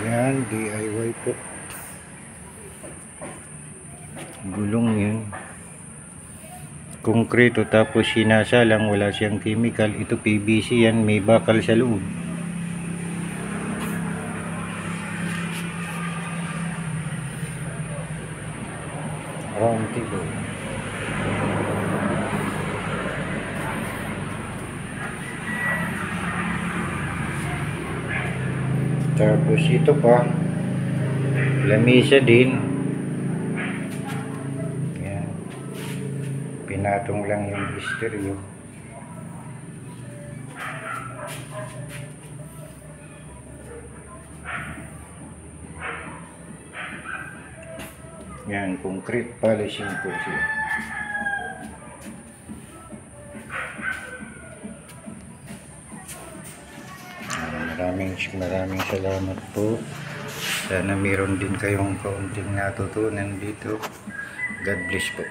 Yan, DIY po. Gulong yun. Konkreto tapos sinasalang, wala siyang chemical. Ito PVC yan, may bakal sa loob. Round table. Tapos ito pa, lamisa din. Yan. Pinatong lang yung stereo. Yan, concrete polishing po siya. Maraming salamat po. Sana meron din kayong kaunting natutunan dito. God bless po.